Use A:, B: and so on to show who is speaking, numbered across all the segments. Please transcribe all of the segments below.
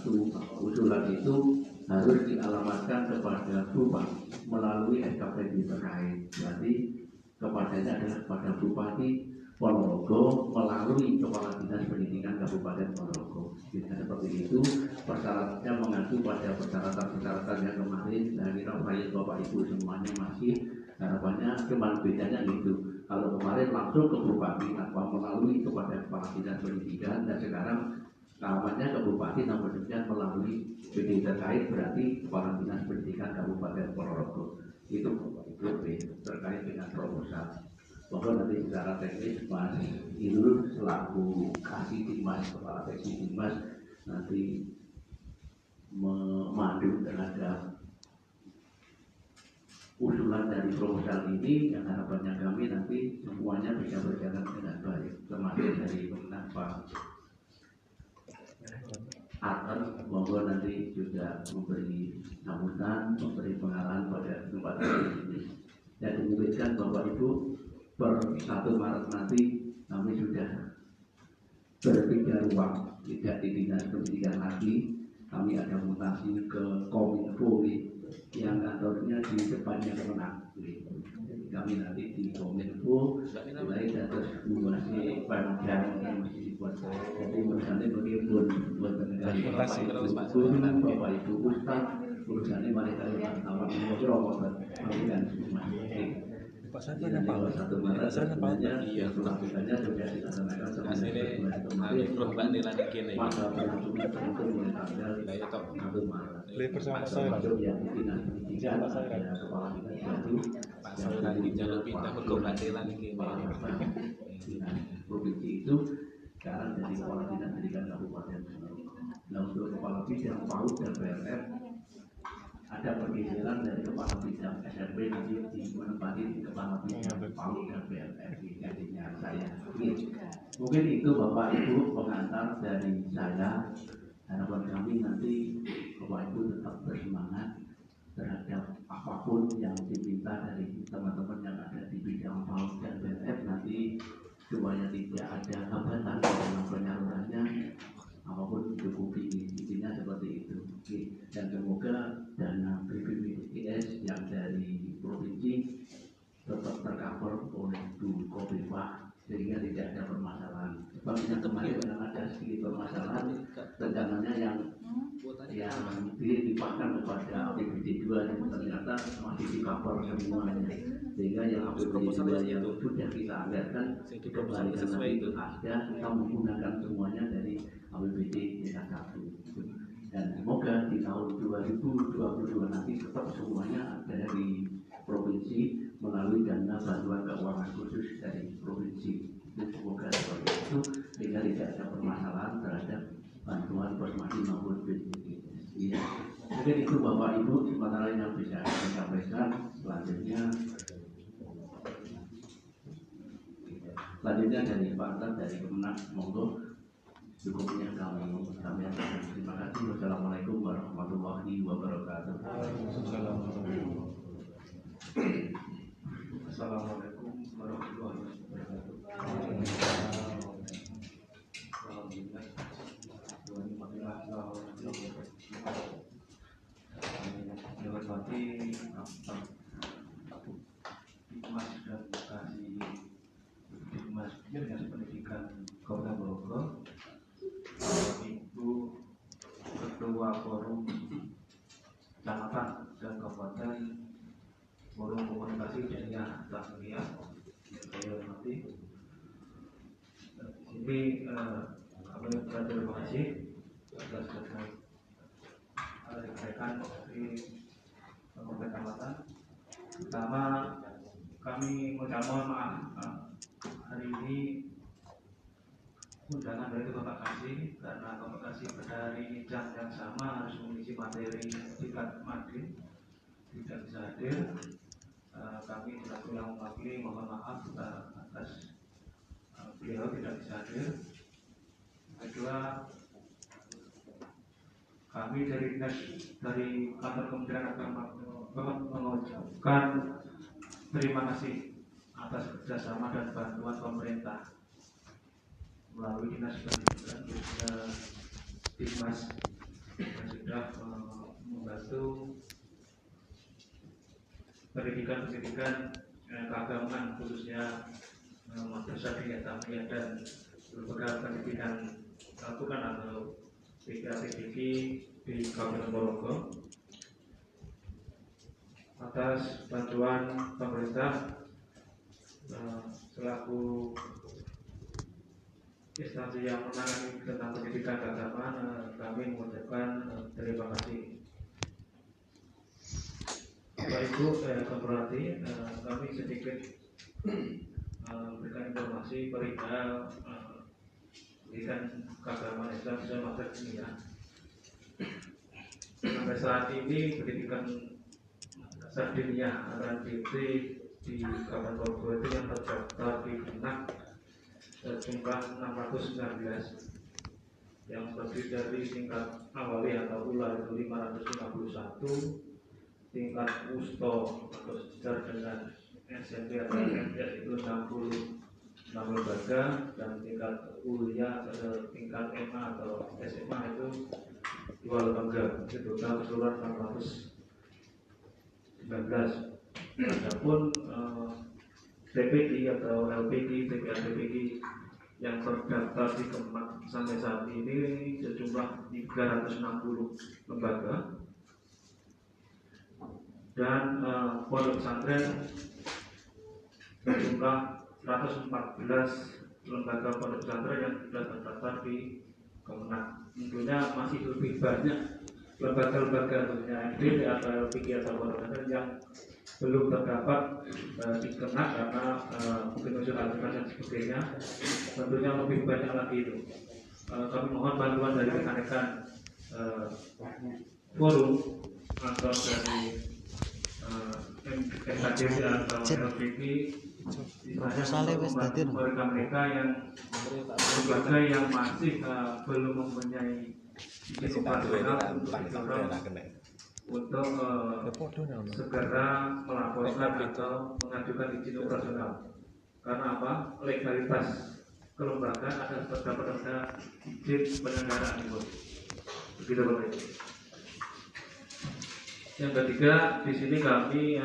A: satu usulan itu harus dialamatkan kepada Bupati melalui SKPD terkait. Berarti kepadanya adalah kepada Bupati Ponorogo melalui Kepala Dinas Pendidikan Kabupaten Ponorogo. Jika seperti itu, persyaratannya mengacu pada persyaratan-persyaratan yang kemarin dari Rafael Bapak Ibu semuanya masih harapannya cuma bedanya gitu. Kalau kemarin langsung ke Bupati tanpa melalui kepada Kepala Dinas Pendidikan, dan sekarang alamatnya ke Bupati namun demikian melalui PD terkait, berarti Kepala Dinas Pendidikan Kabupaten Ponorogo. Itu terkait dengan proposal. Pokoknya nanti secara teknis Mas Irul selaku kasih Dimas, Kepala Seksi Dimas nanti memandu terhadap usulan dari proposal ini, yang harapannya kami nanti semuanya bisa berjalan dengan baik, termasuk dari Pak Akan, mohon nanti juga memberi sambutan, memberi pengarahan pada tempat ini, dan dimungkinkan Bapak Ibu per 1 Maret nanti kami sudah berpindah ruang, tidak di Dinas Pendidikan lagi. Kami ada mutasi ke Kominfo yang kantornya di depannya Kemenang. Kami nanti di Kominfo mulai dari masih panjang dan masih dibuat. Jadi misalnya bagaimana buat negara Bapak Ibu Ustaz, urusannya mereka yang awal ngobrol dan semua.
B: Pak Sarman apa?
A: Satu Maret sebenarnya yang pelakukannya sudah dilaksanakan kemarin
C: perubahan kini.
A: Masa berlangsungnya tentu mulai tanggal 1 Maret.
B: Bersama saya.
A: Yang dinas pendidikan ada kepala dinas baru yang tadi
C: jalur pindah perubahan kini.
A: Dinas provinsi itu sekarang jadi kepala dinas pendidikan kabupaten. Nah, untuk kepala bidang PAUD dan PLN ada pergeseran dari kepala bidang SMP nanti menempati di kepala bidang PAUD dan BLRI, jadinya saya. Mungkin itu Bapak Ibu pengantar dari saya. Harapan kami nanti Bapak Ibu tetap bersemangat terhadap apapun yang diminta dari teman-teman yang ada di bidang PAUD dan BLRI nanti, supaya tidak ada hambatan dalam penyalurannya, apapun cukupi, intinya seperti itu. Dan semoga dana BPJS yang dari provinsi tetap tercover oleh Bu Kofifa sehingga tidak ada permasalahan. Sebabnya kemarin yang ada sedikit permasalahan, rencananya yang dilimpahkan kepada APBD 2 yang ternyata masih di cover semuanya, sehingga yang APBD 2 yang sudah kita anggarkan kembalikan lagi ke ASDA, kita menggunakan semuanya dari APBD 1. Dan semoga di tahun 2022 nanti tetap semuanya dari provinsi melalui dana bantuan keuangan khusus dari provinsi. Itu semoga seperti itu sehingga tidak ada permasalahan terhadap bantuan Posmadi maupun BPJS. Ya. Mungkin itu Bapak Ibu sementara yang bisa saya sampaikan. Selanjutnya dari Pak Tan dari Kemenang, monggo. Cukupnya kami akan terima kasih. Wassalamualaikum warahmatullahi wabarakatuh.
D: Assalamualaikum warahmatullahi wabarakatuh. Alhamdulillah. Yang hormati Mas dan Kasih Dinas Pendidikan Kabupaten Ponorogo, Ibu Ketua Forum Kecamatan dan Kabupaten, Forum Komunikasi Jadinya Transmedia yang saya hormati. Di sini kami terima kasih atas rekan-rekan dari Kecamatan. Pertama, kami mengucapkan maaf hari ini undangan dari Bapak Kasih karena Bapak Kasih pada hari jam yang sama harus mengisi materi tingkat madin, tidak bisa hadir. Kami selaku yang mewakili mohon maaf atas beliau tidak bisa hadir. Kedua, kami dari kantor Kementerian Agama mengucapkan terima kasih atas kerjasama dan bantuan pemerintah melalui Dinas Pendidikan, Dinas sudah membantu pendidikan keagamaan khususnya madrasah diniyah dan berbagai pendidikan satukan atau PKPDG di Kabupaten Ponorogo. Atas bantuan pemerintah selaku instansi yang menangani tentang pendidikan keagamaan, kami mengucapkan terima kasih. Bapak Ibu Keperhati, kami sedikit memberikan informasi perihal pendidikan keagamaan Islam sesuai materi diniyah. Sampai saat ini pendidikan Sardinia RNBT di Kabupaten Ponorogo itu yang terdaftar di Kemenak jumlah 619, yang terdiri dari tingkat awali atau ula itu 551, tingkat wusto atau sejajar dengan SMP atau MTS itu 66 lembaga, dan tingkat ulia atau tingkat MA atau SMA itu 2 lembaga. Itu total keseluruhan 619. Adapun TPG atau LPG, TPG yang terdaftar di Kemenak sampai saat ini sejumlah 360 lembaga, dan pondok pesantren berjumlah 114 lembaga pondok pesantren yang sudah terdaftar di Kemenak. Tentunya masih lebih banyak lembaga-lembaga khususnya SD atau LPG atau pondok pesantren yang belum terdapat di Kemenak karena mungkin unsur aturan dan sebagainya. Tentunya lebih banyak lagi itu. Kami mohon bantuan dari rekan-rekan forum atau dari MKDP atau LPG mereka yang lembaga yang masih belum mempunyai izin operasional untuk segera melaporkan atau mengajukan izin operasional. Karena apa? Legalitas kelembagaan ada terdapat izin penyelenggaraan itu. Begitu Bapak. Yang ketiga, di sini kami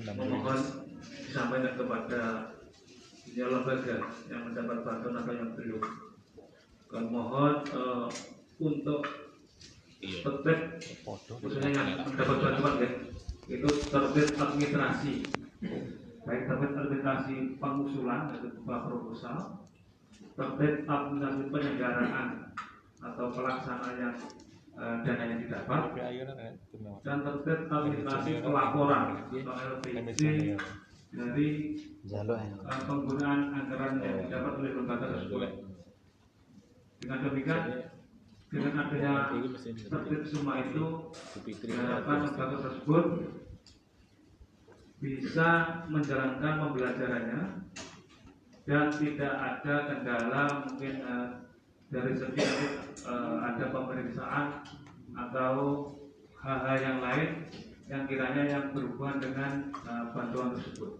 D: memohon disampaikan kepada lembaga yang mendapat bantuan atau yang belum. Kami mohon untuk tertib, khususnya yang mendapat bantuan ya, itu tertib administrasi, baik tertib administrasi pengusulan yaitu berupa proposal, tertib administrasi penyelenggaraan atau pelaksanaan yang dana yang didapat, dan tertib administrasi pelaporan atau LPG dari penggunaan anggaran yang didapat oleh lembaga tersebut. Dengan demikian, dengan adanya tertib semua itu, diharapkan lembaga tersebut bisa menjalankan pembelajarannya dan tidak ada kendala mungkin dari segi ada pemeriksaan atau hal-hal yang lain yang kiranya yang berhubungan dengan bantuan tersebut.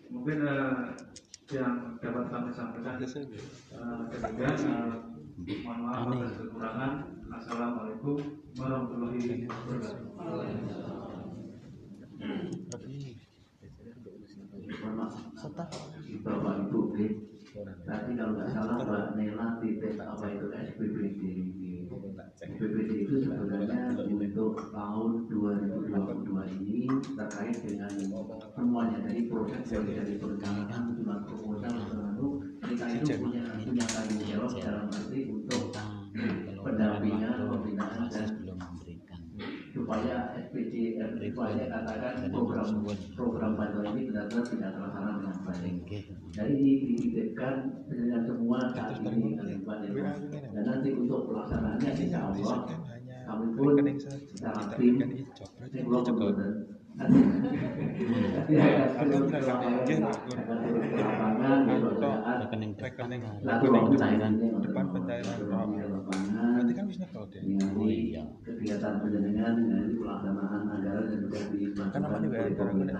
D: Mungkin yang dapat kami sampaikan demikian. Mohon maaf atas kekurangan. Assalamualaikum warahmatullahi wabarakatuh.
A: Bapak Ibu, tadi kalau nggak salah Mbak Nela titik apa itu SPBD. SPBD itu sebenarnya untuk tahun 2022 ini terkait dengan semuanya dari proses dari perencanaan, surat proposal, kita itu punya tanggung jawab dalam arti untuk pendampingan, pembinaan dan supaya SPC supaya katakan program bantuan ini benar-benar tidak terlaksana dengan baik. Jadi dititipkan dengan semua saat ini dan nanti untuk pelaksanaannya insya Allah kami pun secara tim sebelum kemudian kegiatan penjaringan dengan pelaksanaan anggaran dan juga dilakukan oleh pemerintah.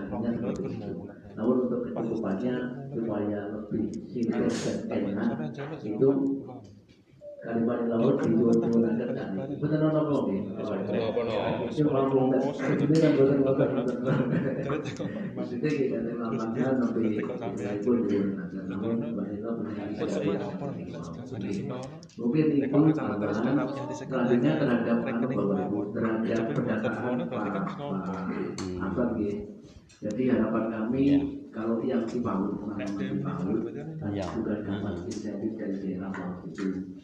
A: Namun untuk kecukupannya supaya lebih sinkron dan enak itu Kalimantan laut dijual-jualan kan. Betul apa belum? Itu ngomong ini kan betul. Maksudnya kita lambangkan sampai itu namun bahwa mungkin itu selanjutnya terhadap terhadap pendataan apa gitu. Jadi harapan kami kalau yang dibangun bukan dapat insentif dari daerah itu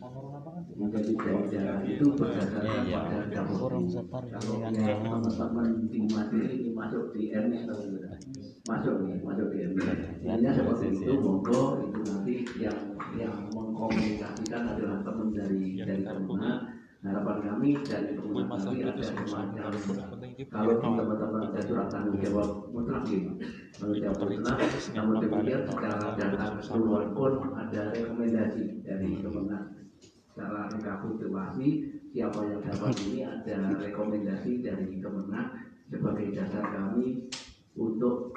A: menjadi daerah itu berdasarkan pada dapur teman-teman di materi ini masuk di RN masuk di RN ini seperti itu monggo itu nanti yang mengkomunikasikan adalah teman dari Kemenang. Harapan kami dari Kemenang kami ada semacam kalau teman-teman ada surat tanggung jawab mutlak tanggung jawab mutlak, namun demikian secara data keseluruhan pun ada rekomendasi dari Kemenang secara rekapitulasi siapa yang dapat ini ada rekomendasi dari Kemenang sebagai dasar kami untuk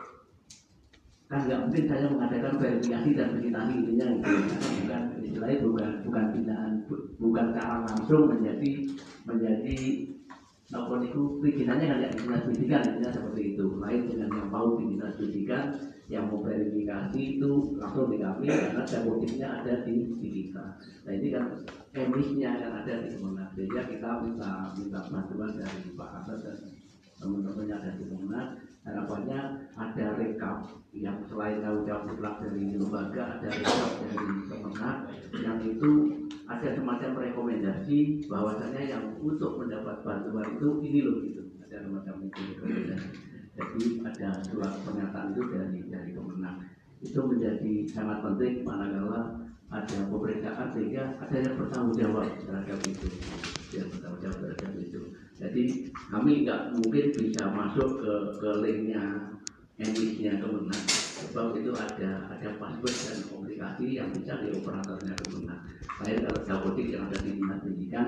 A: kan nggak mungkin saya mengadakan verifikasi dan vegetasi intinya itu bukan istilahnya bukan binaan bukan cara langsung menjadi nopon itu perizinannya kan yang dinas pendidikan intinya seperti itu lain dengan yang mau dinas pendidikan yang mau verifikasi itu langsung di kami karena jabodetabeknya ada di kita. Nah ini kan emisnya yang ada di Kemenang sehingga kita minta bantuan dari Pak Kasat dan teman-temannya ada di Kemenang. Harapannya ada rekap yang selain tanggung jawab mutlak dari lembaga ada rekap dari Kemenang yang itu ada semacam rekomendasi bahwasanya yang untuk mendapat bantuan itu ini loh gitu ada semacam itu rekomendasi. Jadi ada surat pernyataan itu dari Kemenang itu menjadi sangat penting manakala ada pemeriksaan sehingga ada yang bertanggung jawab terhadap itu jadi kami nggak mungkin bisa masuk ke linknya emisnya Kemenang sebab itu ada password dan komunikasi yang bisa di operatornya Kemenang. Lain kalau jabodetabek yang ada di dinas pendidikan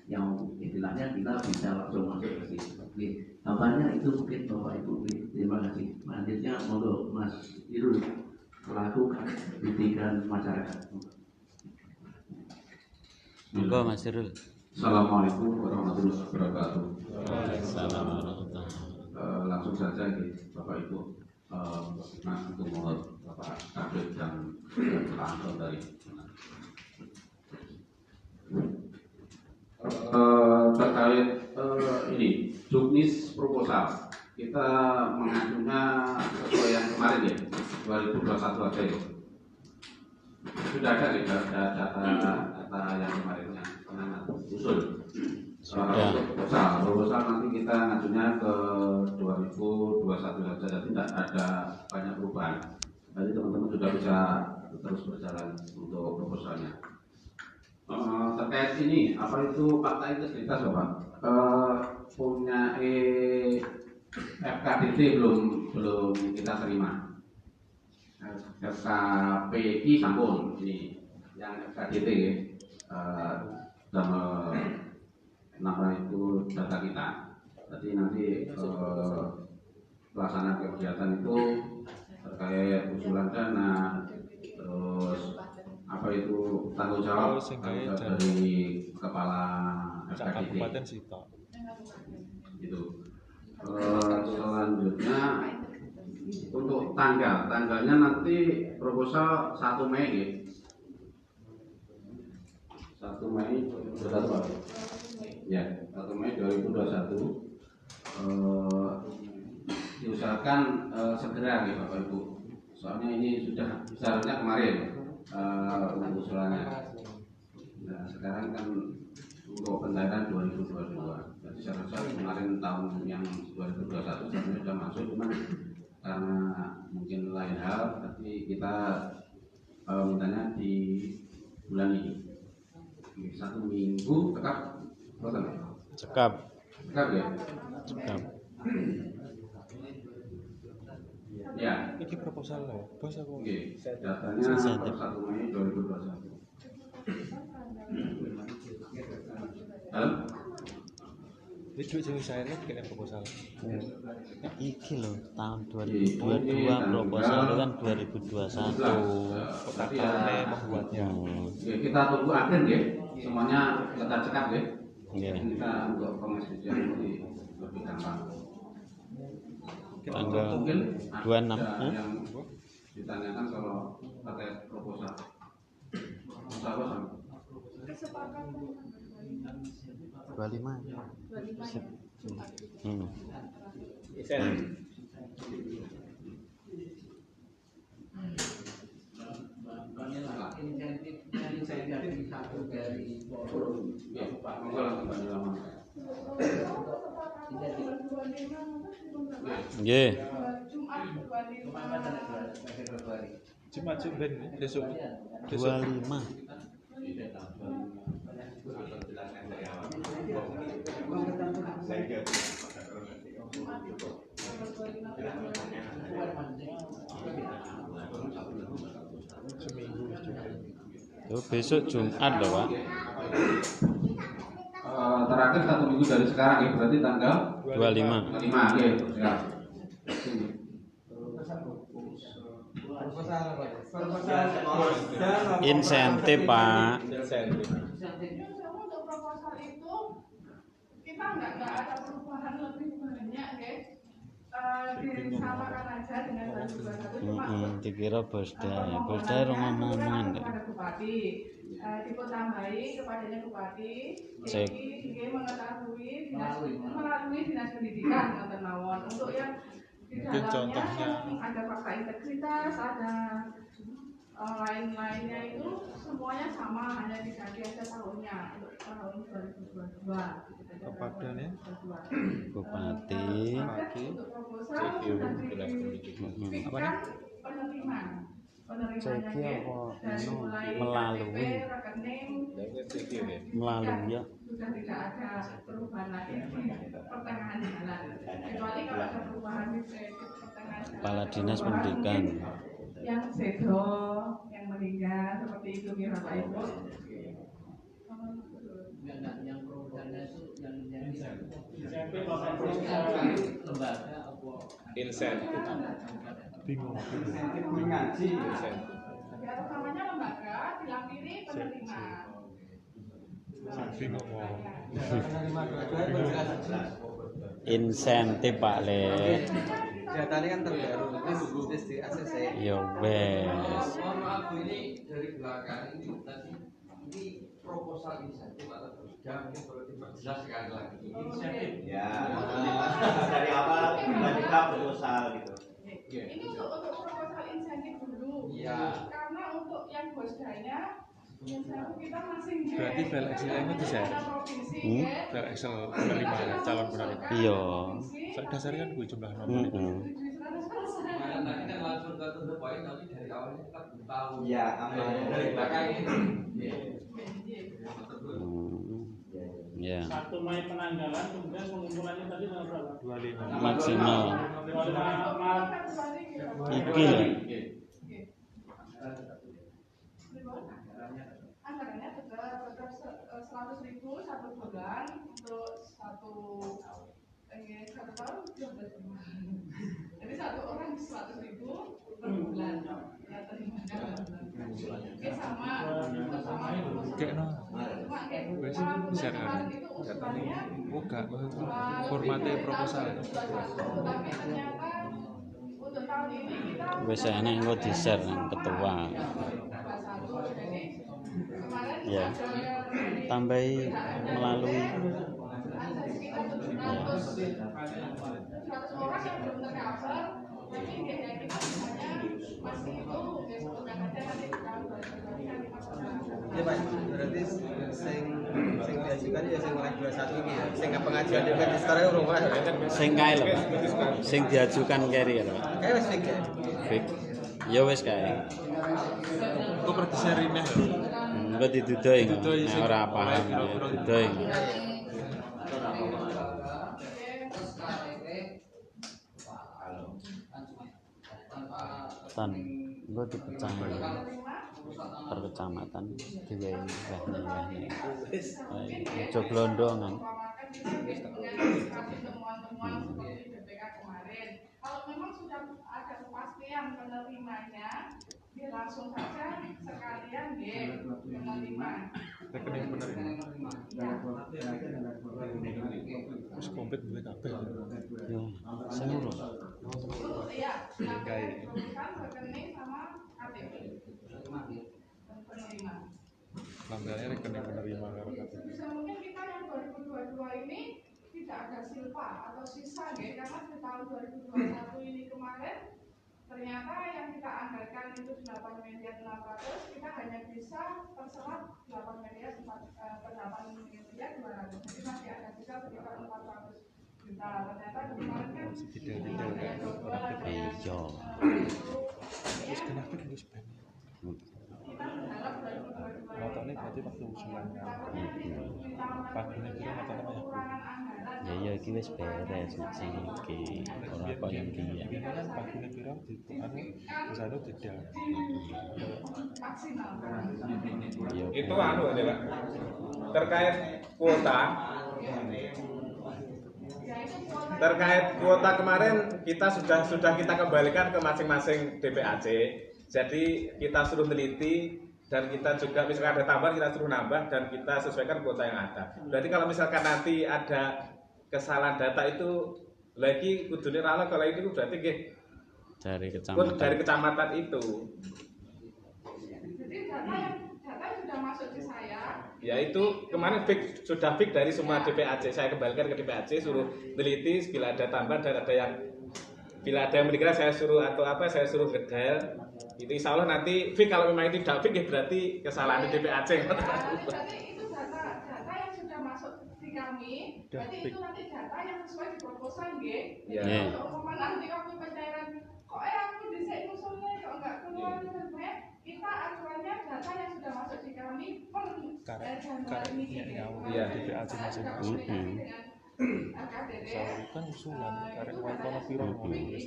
A: yang istilahnya kita bisa langsung masuk ke situ. Oke, kabarnya itu mungkin Bapak Ibu. Terima kasih. Selanjutnya monggo Mas Irul selaku pendidikan masyarakat.
E: Monggo Mas Irul.
F: Assalamualaikum warahmatullahi wabarakatuh. Langsung saja Bapak Ibu, untuk mohon Bapak Kabit dan Pak dari terkait ini juknis proposal kita mengajunya sesuai yang kemarin ya 2021 aja ya. Sudah ada ya data yang kemarinnya usul proposal nanti kita ngajunya ke 2021 saja jadi tidak ada banyak perubahan. Jadi teman-teman sudah bisa terus berjalan untuk proposalnya. Terkait ini apa itu fakta integritas Bapak? Punya FKDT belum kita terima. FKPI sampun ini yang FKDT sama nama itu data kita. Jadi nanti pelaksanaan kegiatan itu terkait usulan dana, terus apa itu tanggung jawab dari kepala FKDT. Itu. Selanjutnya untuk tanggalnya nanti proposal 1 Mei ya. 1 Mei 2021 ya 1 Mei 2021 diusahakan segera nih Bapak Ibu soalnya ini sudah seharusnya kemarin usulannya. Nah sekarang kan untuk pencairan 2022 jadi seharusnya kemarin tahun yang 2021 sebenarnya sudah masuk cuman karena mungkin lain hal tapi kita mintanya di bulan ini 1 minggu cekap ya ya
B: ini proposal loh bos aku
F: datanya per 1 Mei 2021
B: itu sing saya lihat kena proposal
E: Iki loh tahun 2022 proposal kan 2021
B: kotak karena membuatnya
F: kita tunggu akhir ya semuanya kita cekap ya.
E: Nggih.
F: Kita untuk pengeksekusian lebih gampang.
E: Tanggal
F: Mungkin
E: 26,
F: ada yang ditanyakan kalau terkait proposal. Proposal apa sama?
E: 25.
A: Insentif satu dari forum
F: Ya, Pak, monggo langsung Pak Nilaman.
E: Nggih.
B: Jumat ben besok.
E: 25. Tuh, besok Jumat loh, Pak.
F: Terakhir 1 minggu dari sekarang ya, berarti tanggal
E: 25.
F: 5. Oke, siap.
E: Insentif, Pak.
G: Untuk proposal itu kita nggak ada perubahan lebih banyak, guys. Disamakan aja dengan 2021 cuma
E: Dikira Bosda ngomong-ngomongan deh.
G: kepada bupati, ditambahi kepadanya bupati,
E: Cek.
G: jadi mengetahui melalui dinas pendidikan ngoten mawon untuk yang di
B: Mungkin
G: dalamnya
B: contohnya.
G: ada fakta integritas, ada lain-lainnya itu semuanya sama, hanya diganti aja tahunnya untuk tahun 2022.
B: Kepadanya
E: Bupati.
G: Untuk proposal sudah diberikan penerimaan. Penerimanya dari mulai
E: melalui
G: KTP, rekening,
E: melalui ya.
G: sudah tidak ada perubahan lagi di pertengahan jalan. Kecuali kalau ada perubahan di pertengahan jalan.
E: Kepala Dinas Pendidikan.
G: Yang sedo, yang meninggal seperti itu kira Pak Ibu.
A: yang programnya itu yang lembaga apa
C: Insentif.
B: Bingung.
G: Ya, namanya lembaga dilampiri penerima.
B: Bingung mau.
E: Insentif, Pak Le.
H: Datanya kan terbaru, terus di ACC.
E: Ya wes.
A: mohon maaf Bu, ini dari belakang ini proposal insentif atau program mungkin perlu diperjelas sekali lagi. Insentif
I: Ya, dari awal tiba-tiba proposal gitu.
G: Ini untuk proposal insentif dulu.
A: Iya.
G: Karena untuk yang bosdanya insentif kita masing
B: Berarti file Excel itu di-share?
G: provinsi
B: File Excel penerima calon penerima.
E: Iya.
B: Saya dasarnya kan gue jumlah nomor itu.
A: Nah, tadi kan langsung ke to the point, nanti dari awalnya kita belum tahu.
I: Iya, aman.
A: Dari belakang ini.
E: Ya.
J: 1 Mei penanggalan, kemudian pengumpulannya tadi tanggal berapa?
B: 25.
E: Maksimal.
J: 25 Maret.
E: Iki lho.
G: Anggarannya tetap 100.000 satu bulan untuk satu tahun 12 bulan. Jadi satu orang 100.000 per bulan. Ya terimanya per bulan. Oke sama
B: Kayak no.
G: Cuma kayak
B: Wes,
G: kalau
B: share
G: kemarin
B: kan.
G: itu usulannya
B: Buka formatnya proposal.
G: tapi ternyata untuk tahun ini kita
E: Wes enak engko di-share nang ketua.
G: 21. Jadi kemarin
E: Ya.
G: ada
E: Tambahi melalui
G: ada sekitar 700 orang yang belum tercover, tapi biaya kita misalnya masih itu besok udah ada nanti kita
H: Iya Pak, berarti sing diajukan ya sing mulai 21 ini ya. Sing pengajuan dengan sekarang urung mulai kan.
E: sing kae lho, Pak. Sing diajukan keri ya, Pak.
H: Kayak wis fix ya.
E: Fik. Ya wis kae.
B: Kok pernah di-share ini?
E: Engko didudoi.
B: Didudoi sing
E: Ora paham ya, didudoi. Tan, engko dipecah per kecamatan digawe wahnya. Ayo blondongan.
G: Kalau memang sudah ada kepastian penerimanya, dia langsung saja sekalian dia penerima.
B: rekening penerima. Terus komplit duwe kabeh.
E: Yo, sing urus.
G: Iya, silakan rekening sama KTP. Penerima.
B: Lampirannya rekening penerima karo KTP.
G: Bisa mungkin kita yang 2022 ini tidak ada silpa atau sisa ya, karena di tahun 2021 ini kemarin ternyata yang kita anggarkan itu 8 miliar 600, kita hanya bisa terserap 8 miliar 200, jadi masih ada sisa sekitar 400 juta. Ternyata kemarin kan
B: Tidak kan.
E: Yo.
B: Terus kenapa wis ben?
G: kita berharap 2022
B: Notone berarti waktu usulannya. Pagune kira notone mah
E: Ya iya iki wis beres siji iki. Ora kok yang iki.
B: Ini kan pagune kira di anu misalnya tidak.
G: maksimal.
E: Yo.
C: Itu anu aja Pak. Terkait kuota. Terkait kuota kemarin kita sudah kita kembalikan ke masing-masing DPAC. Jadi kita suruh teliti dan kita juga misalkan ada tambahan kita suruh nambah dan kita sesuaikan kuota yang ada. Berarti kalau misalkan nanti ada kesalahan data itu lagi kudune rala kalau itu berarti nggih dari kecamatan itu.
G: Jadi data yang sudah masuk di saya.
C: Ya itu kemarin sudah fix dari semua DPAC. Saya kembalikan ke DPAC suruh teliti bila ada tambahan dan ada yang bila ada yang mengira saya suruh atau apa saya suruh gedel. Itu insya Allah nanti fix, kalau memang itu tidak fix ya berarti kesalahan di DPAC.
G: Berarti itu data yang sudah masuk di kami. Berarti itu nanti data yang sesuai di proposal nggih.
C: Ya.
G: Kalau nanti waktu pencairan kok aku dhisik usulnya kok enggak keluar sebenarnya kita acuannya data yang sudah masuk di kami per Januari ini.
C: Iya.
B: DPAC masing-masing. Soal kan usulan karek wae kono piro ngono wis.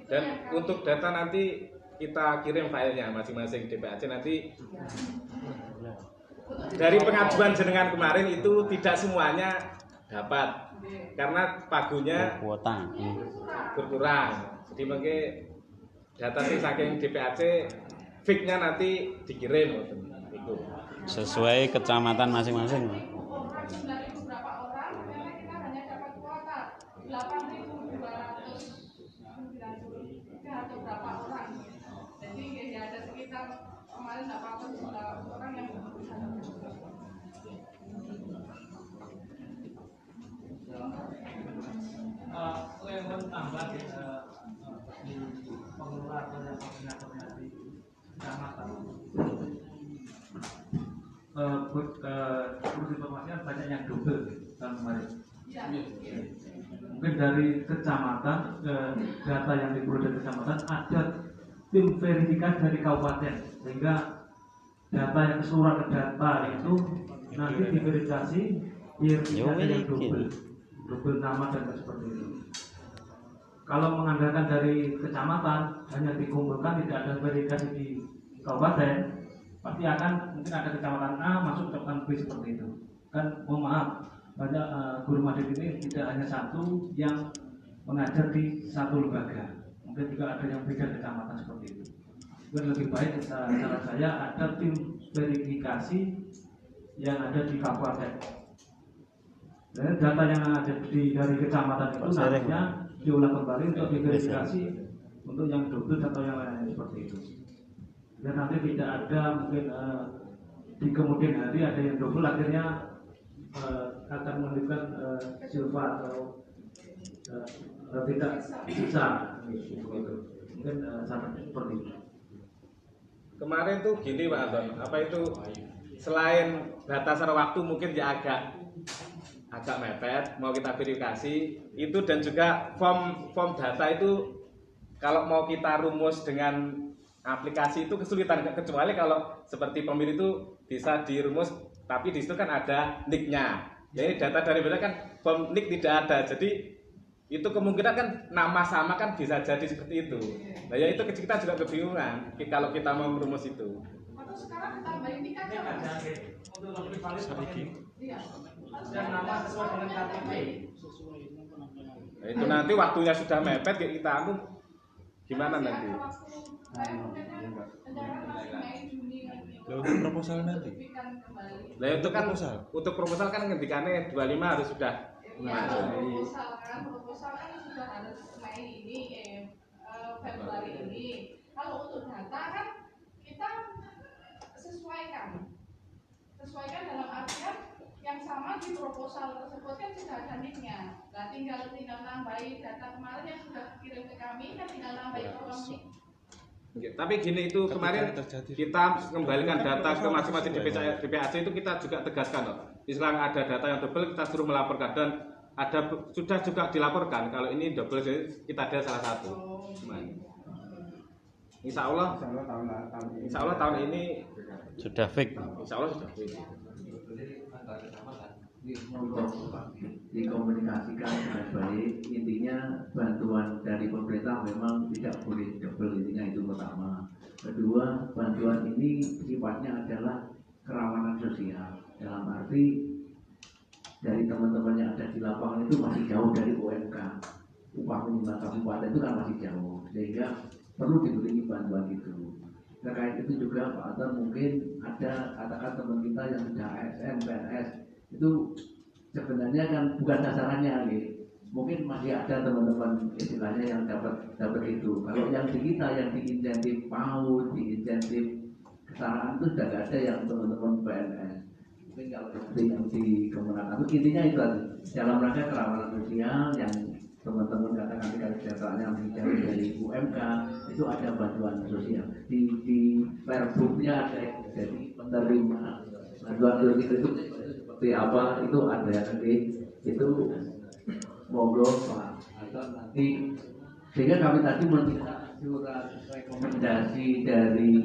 C: Dan untuk data nanti kita kirim filenya masing-masing DPAC nanti. Dari pengajuan jenengan kemarin itu tidak semuanya dapat karena pagunya
E: kuota
C: berkurang. Jadi mungkin data sih saking DPAC fix-nya nanti dikirim itu.
E: sesuai kecamatan masing-masing.
G: Dari beberapa orang ternyata kita hanya dapat kuota 8.293 atau berapa orang. Jadi ya ada sekitar kemarin 800 orang yang bisa
D: yang tambah di pengelola atau yang koordinatornya di kecamatan. Perlu informasikan banyak yang double tahun kemarin. Mungkin dari kecamatan ke data yang diperoleh dari kecamatan ada tim verifikasi dari kabupaten sehingga data yang keseluruhan ke data itu nanti diverifikasi yang double nama dan seperti itu. Kalau mengandalkan dari kecamatan hanya dikumpulkan tidak ada verifikasi di kabupaten, pasti akan mungkin ada kecamatan A masuk kecamatan B seperti itu. Kan mohon maaf, banyak guru madrid ini tidak hanya satu yang mengajar di satu lembaga, mungkin juga ada yang beda kecamatan seperti itu. Mungkin lebih baik saran saya ada tim verifikasi yang ada di kabupaten. Dan data yang ada dari kecamatan itu nantinya diulang kembali untuk diverifikasi untuk yang double atau yang lain seperti itu. Dan nanti tidak ada mungkin di kemudian hari ada yang double akhirnya akan menimbulkan silva atau tidak bisa mungkin sangat seperti itu.
C: Kemarin tuh gini Pak Anton, apa itu selain data secara waktu mungkin ya agak mepet, mau kita verifikasi itu dan juga form data itu kalau mau kita rumus dengan aplikasi itu kesulitan, kecuali kalau seperti pemilih itu bisa dirumus tapi di situ kan ada nick-nya. Jadi data dari mana kan form nick tidak ada, jadi itu kemungkinan kan nama sama kan bisa jadi seperti itu. Nah ya itu kita juga kebingungan kalau kita mau merumus itu.
G: Atau sekarang tambahin nick aja
D: untuk lebih valid seperti itu.
G: Iya.
D: Dan nama sesuai dengan KTP.
C: Nah, itu nanti waktunya sudah mepet kayak kita Gimana nanti?
B: Lah untuk proposal nanti.
C: Lah itu kan untuk proposal kan ngendikane 25 harus sudah
G: proposal kan sudah harus Mei ini Februari ini. Kalau untuk data kan kita sesuaikan dalam artian yang sama di proposal tersebut kan sudah ada nicknya. Nah tinggal nambahin data kemarin yang sudah kirim ke kami kan tinggal nambahin kolom nick.
C: Tapi gini itu kemarin kita kembalikan data ke masing-masing DPAC itu kita juga tegaskan loh. Misalnya ada data yang double kita suruh melaporkan dan ada sudah juga dilaporkan kalau ini double kita ada salah satu. Insya Allah tahun ini
E: Sudah fix.
C: Insya Allah sudah fix.
A: Dikomunikasikan dengan baik. Intinya bantuan dari pemerintah memang tidak boleh double, intinya itu pertama. Kedua, bantuan ini sifatnya adalah kerawanan sosial, dalam arti dari teman-teman yang ada di lapangan itu masih jauh dari UMK, upah minimal kabupaten itu kan masih jauh, sehingga perlu diberi bantuan itu. Terkait itu juga Pak Atar mungkin ada katakan teman kita yang sudah ASN, PNS itu sebenarnya kan bukan sasarannya gitu. Mungkin masih ada teman-teman istilahnya yang dapat itu. Kalau yang di kita yang diinsentif PAUD, diinsentif kesetaraan itu sudah tidak ada yang teman-teman PNS. Mungkin kalau yang di Kemenang itu intinya itu dalam rangka kerawanan sosial yang teman-teman katakan tingkat kesejahteraannya masih jauh dari UMK itu ada bantuan sosial di perbuknya ada jadi penerima bantuan sosial itu seperti apa itu ada nanti itu monggo Pak atau nanti sehingga kami tadi meminta surat rekomendasi dari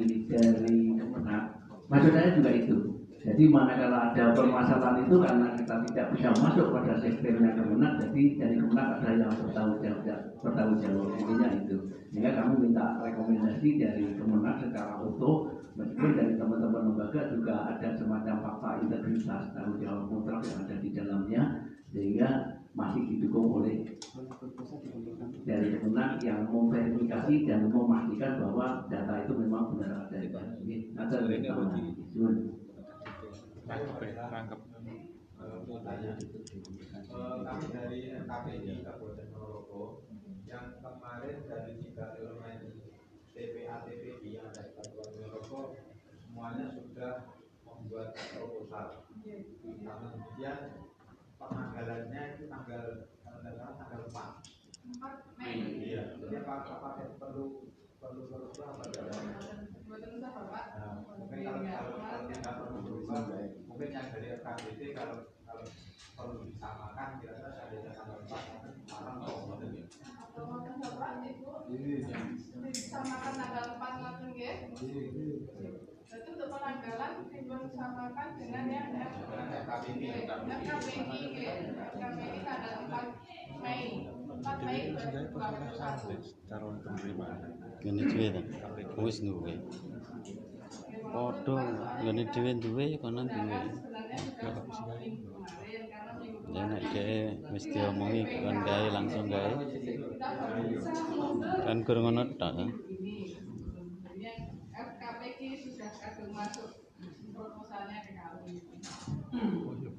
A: Kemenang maksud saya juga itu. Jadi manakala ada permasalahan itu karena kita tidak bisa masuk pada sistemnya Kemenang, jadi dari Kemenang ada yang bertanggung jawab intinya itu. Sehingga kami minta rekomendasi dari Kemenang secara utuh, meskipun dari teman-teman lembaga juga ada semacam fakta integritas tanggung jawab kontrak yang ada di dalamnya, sehingga masih didukung oleh dari Kemenang yang memverifikasi dan memastikan bahwa data itu memang benar ada di dalam. Ada dari
B: Rangkap.
K: Kami dari KPI Kabupaten Ponorogo yang kemarin dari 3 elemen TPA-TPI yang ada di Kabupaten Ponorogo semuanya sudah membuat proposal. Namun kemudian penanggalannya itu tanggal 4 Mei. Iya. Jadi apa perlu apa mungkin kalau tidak perlu berubah, mungkin yang dari FKBT kalau perlu disamakan kira-kira dari tanggal 4 malam
G: disamakan tanggal 4 langsung ya. Berarti untuk penanggalan disamakan dengan yang FKBI tanggal 4 Mei. 4 Mei 2021.
B: Calon penerimaan.
E: Ngene dhewe ta. Wis duwe. Padha ngene dhewe duwe kono duwe. Ya nek dhewe wis diomongi kon gawe langsung gawe. Kan kurang ngono tok.
G: FKPI sudah kadung masuk proposalnya ke kami. Untuk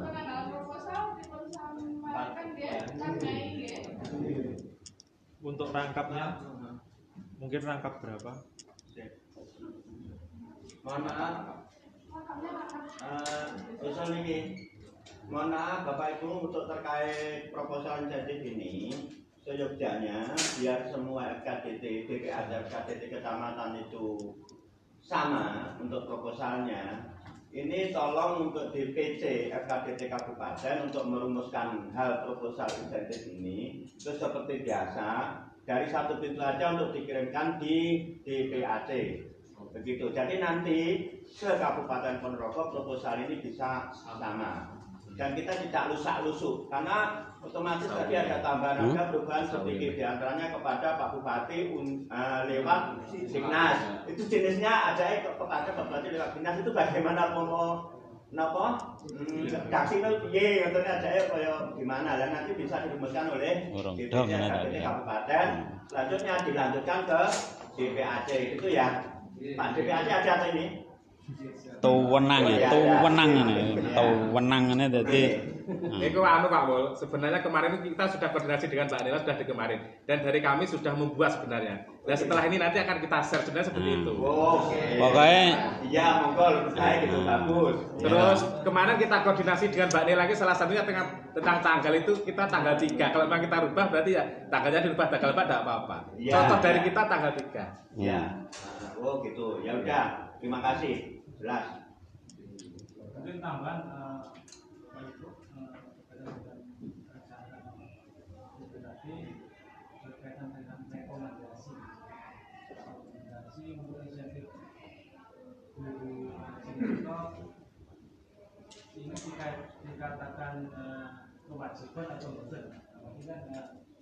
G: penanggalan proposal dipersamakan dia Mei ya.
B: Untuk rangkapnya mungkin rangkap berapa?
I: Mohon maaf. Usul ini. Mohon maaf Bapak Ibu untuk terkait proposal insentif ini, seyogyanya biar semua FKDT, DPA dan FKDT kecamatan itu sama untuk proposalnya. Ini tolong untuk DPC FKDT Kabupaten untuk merumuskan hal proposal insentif ini itu seperti biasa dari satu pintu aja untuk dikirimkan di DPAC begitu. Jadi nanti ke Kabupaten Ponorogo proposal ini bisa sama dan kita tidak lusak-lusuk karena otomatis tadi ada tambahan ada perubahan sedikit diantaranya kepada Pak Bupati lewat Signas itu jenisnya ada kepada Bupati lewat Signas itu bagaimana mau napa redaksine piye ngoten ajake kaya gimana lah nanti bisa dirumuskan oleh DPC Kabupaten selanjutnya dilanjutkan ke DPAC itu ya Pak DPAC aja atau ini
E: Tuwenang ya, tuwenang ini jadi.
C: Itu anu Pak Mul, sebenarnya kemarin kita sudah koordinasi dengan Mbak Nela sudah di kemarin dan dari kami sudah membuat sebenarnya. Dan setelah ini nanti akan kita share sebenarnya seperti itu.
I: Oke.
E: Pokoknya
I: iya monggo saya gitu bagus.
C: Terus kemarin kita koordinasi dengan Mbak Nela lagi salah satunya tentang tanggal itu kita tanggal 3. Kalau memang kita rubah berarti ya tanggalnya dirubah tanggal 4 tidak apa-apa.
I: Ya,
C: contoh dari kita tanggal 3.
I: Iya. Oh gitu. Ya udah, terima kasih. Jelas.
J: Mungkin tambahan berkaitan dengan rekomendasi untuk insentif guru ini dikatakan kewajiban atau beban. Ini kan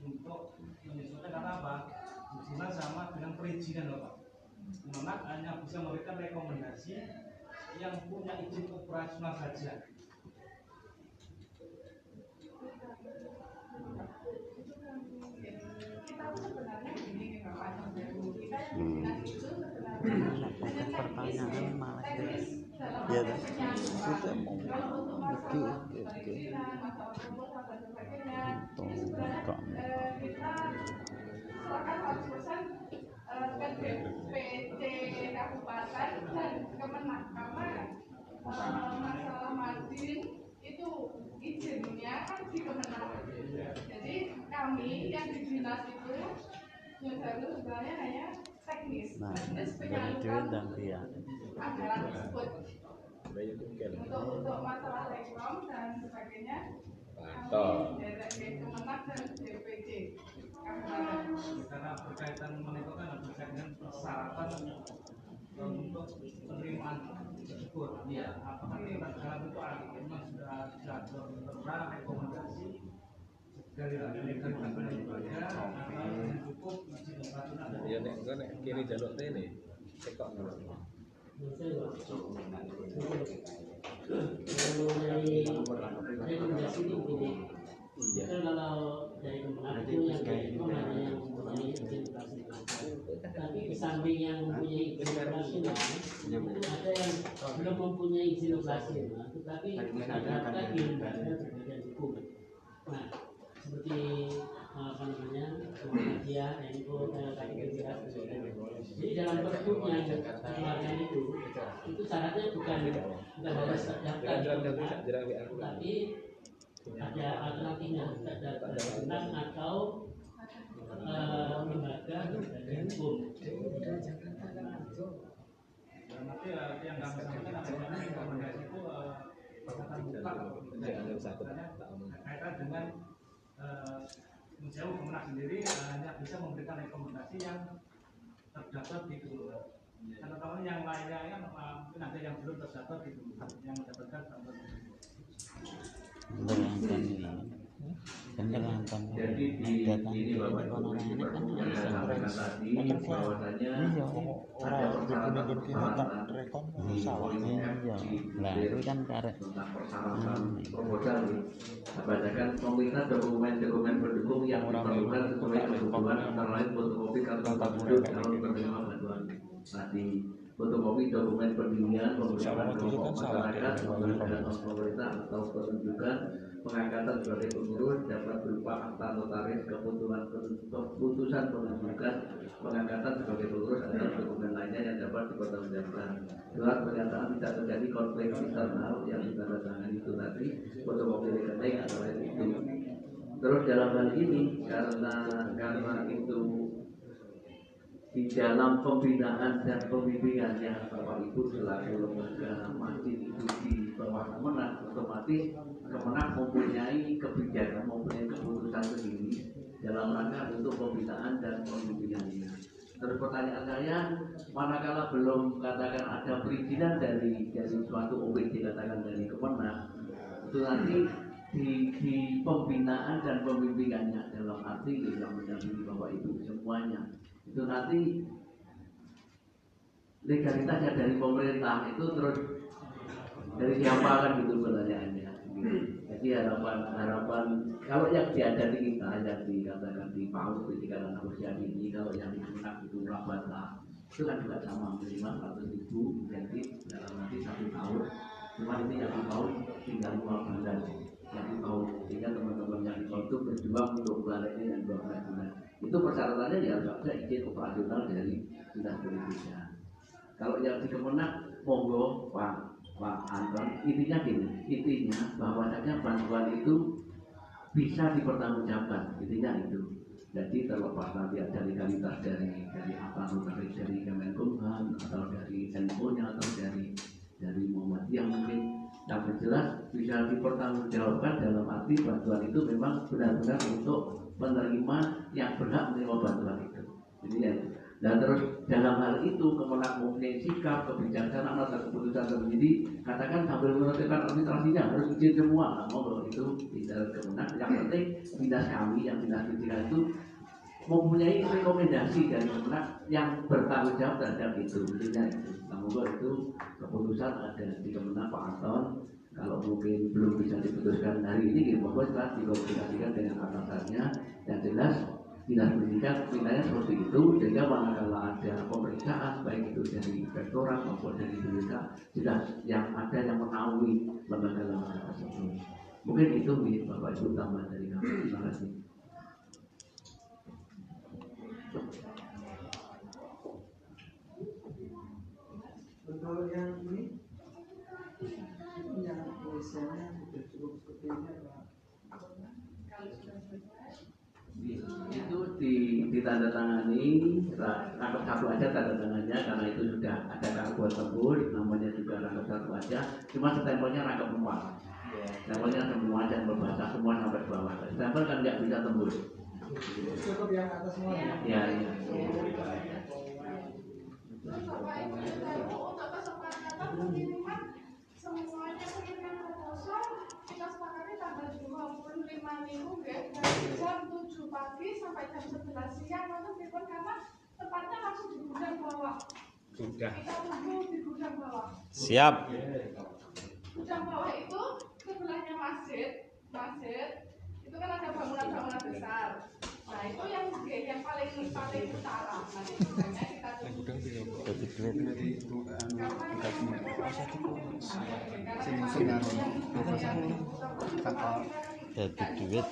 J: untuk menyesuaikan karena apa? Hubungan sama dengan perizinan loh Pak. Kemenang hanya bisa memberikan rekomendasi yang punya izin operasional saja.
E: pertanyaan malah ya dah kita mau
G: PJ Kabupaten dan Kemenang karena masalah margin itu izinnya kan di Kemenang. Jadi kami yang di dinas itu sebenarnya hanya teknis. Teknis penyaluran anggaran tersebut untuk masalah rekom dan sebagainya. Kami dari Kemenang dan DPC.
J: Karena berkaitan menentukan berkaitan dengan persyaratan untuk penerimaan tersebut. Ya, apakah dalam bentuk memang sudah tertera rekomendasi dari legalitas lembaga atau cukup izin operasional dari.
C: Ya nek kiri jalur ini tekok
L: rekomendasi ini kan kalau dari Kemenang itu yang mempunyai izin operasional, tapi di samping yang mempunyai izin operasional itu ada yang belum mempunyai izin operasional, tetapi terdaftar di lembaga berbadan hukum. Nah, seperti apa namanya Muhammadiyah, NU, KPI, jadi dalam pergub yang dikeluarkan itu syaratnya bukan harus terdaftar, tapi ada alternatifnya terdaftar Kemenang atau lembaga berbadan hukum.
J: Nanti yang kami sampaikan adalah rekomendasi itu akan buka kaitan dengan menjauh Kemenang sendiri hanya bisa memberikan rekomendasi yang terdaftar di kelurahan. Karena kalau yang lainnya kan mungkin ada yang belum terdaftar di kelurahan yang mendapatkan bantuan.
A: Jadi ini Bapak Ibu yang sampaikan tadi bahwasanya ada
E: nah itu kan karek
A: tentang persyaratan proposal nih. Bacakan pemerintah dokumen pendukung yang diperlukan sesuai kebutuhan antara lain fotokopi kartu penduduk calon penerima bantuan tadi, fotokopi dokumen pendirian pemberitahuan kelompok masyarakat, pemberitahuan pemerintah atau penunjukan pengangkatan sebagai pengurus dapat berupa akta notaris, keputusan penunjukan pengangkatan sebagai pengurus atau dokumen lainnya yang dapat dipertanggungjawabkan. Surat pernyataan tidak terjadi konflik internal yang ditandatangani itu tadi, fotokopi rekening atau lain itu. Terus dalam hal ini karena itu di dalam pembinaan dan pembimbingannya Bapak Ibu selaku lembaga masjid itu di bawah Kemenang, otomatis Kemenang mempunyai kebijakan, mempunyai keputusan sendiri dalam rangka untuk pembinaan dan pembimbingannya. Terus pertanyaan saya, manakala belum katakan ada perizinan dari suatu OPD katakan dari Kemenang, itu nanti di pembinaan dan pembimbingannya dalam arti yang mendampingi Bapak Ibu semuanya itu nanti legalitasnya dari pemerintah itu terus dari siapa kan gitu pertanyaannya. Jadi harapan kalau yang diajari kita yang dikatakan di PAUD pendidikan anak usia dini, kalau yang di Kemenak itu Rabata itu kan juga sama minimal 100.000 insentif dalam nanti 1 tahun. Cuma ini yang di PAUD tinggal 5 bulan yang di PAUD, sehingga teman-teman yang di PAUD itu berjuang untuk bulan ini dan 12 bulan. Itu persyaratannya ya harus ada izin operasional dari dinas pendidikan. Kalau yang di Kemenak monggo Pak Anton, intinya bahwasanya bantuan itu bisa dipertanggungjawabkan, intinya itu. Jadi terlepas nanti ada legalitas dari apa, dari Kemenkumham atau dari NU-nya atau dari Muhammadiyah mungkin, yang jelas bisa dipertanggungjawabkan dalam arti bantuan itu memang benar-benar untuk penerima yang berhak menerima bantuan itu. Jadi ya. Dan terus dalam hal itu Kemenak mempunyai sikap kebijaksanaan atas keputusan tersendiri, katakan sambil menentukan administrasinya harus izin semua. Kalau itu tidak Kemenak, yang penting dinas kami yang dinas pendidikan itu mempunyai rekomendasi dari Kemenak yang bertanggung jawab terhadap itu. Intinya itu. Semoga itu keputusan ada di Kemenak Pak Anton. Kalau mungkin belum bisa diputuskan hari ini, monggo setelah dikomunikasikan dengan atasannya. Yang jelas dinas pendidikan pindahnya seperti itu, sehingga manakala ada pemeriksaan baik itu dari inspektorat maupun dari desa sudah yang ada yang mengetahui lembaga-lembaga tersebut. Mungkin itu Bapak Ibu tambah dari kami. Terima kasih.
K: Untuk yang ini yang tulisannya sudah cukup seperti ini Pak.
A: Itu ditandatangani, rangkap satu aja tanda tangannya karena itu sudah ada kartu tembur, namanya juga rangkap satu aja, cuma stempelnya rangkap 4. Stempelnya semua dan berbahasa semua sampai bawah. Stempel kan nggak bisa tembus.
K: Cukup yang atas semua ya?
A: Iya, iya.
G: Untuk kesepakatan pengiriman semuanya pengiriman proposal kita sepakati tanggal 25 minggu ya, dari jam 7 pagi sampai jam 11 siang. Untuk pripun karena tempatnya langsung di gudang bawah.
C: Sudah.
G: Kita tunggu di gudang bawah.
E: Siap.
G: Gudang bawah itu sebelahnya masjid itu kan ada bangunan-bangunan besar. Nah itu yang paling utara. Nanti gudangnya kita tunggu.
E: Jadi duit.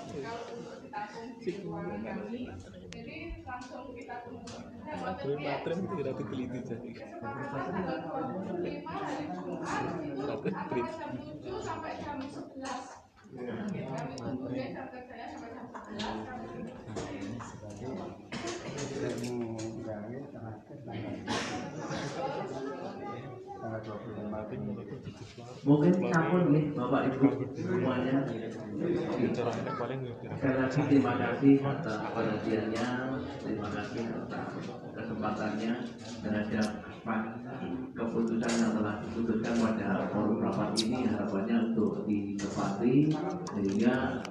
G: Jadi langsung kita tunggu.
B: Baterai itu tidak diteliti jadi.
G: Kesepakatan tanggal 25 hari Jumat itu antara jam 7 sampai jam 11. Kami tunggu ya jam kerjanya sampai jam 11.
A: Mungkin sampun nih Bapak Ibu semuanya. Sekali lagi terima kasih atas perhatiannya, terima kasih atas kesempatannya terhadap keputusan yang telah diputuskan pada forum rapat ini. Harapannya untuk ditepati sehingga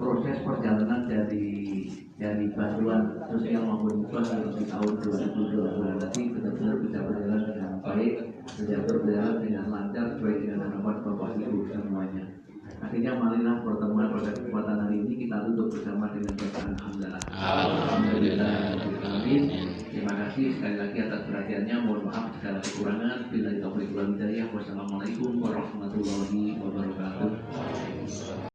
A: proses perjalanan dari bantuan sosial maupun bantuan di tahun 2020 nanti benar-benar bisa berjalan dengan baik, berjalan dengan lancar sesuai dengan harapan Bapak Ibu semuanya. Akhirnya marilah pertemuan pada kesempatan hari ini kita tutup bersama dengan bacaan hamdalah. Alhamdulillah. Terima kasih sekali lagi atas perhatiannya. Mohon maaf segala kekurangan. Bila taufiq wal hidayah. Wassalamualaikum warahmatullahi wabarakatuh.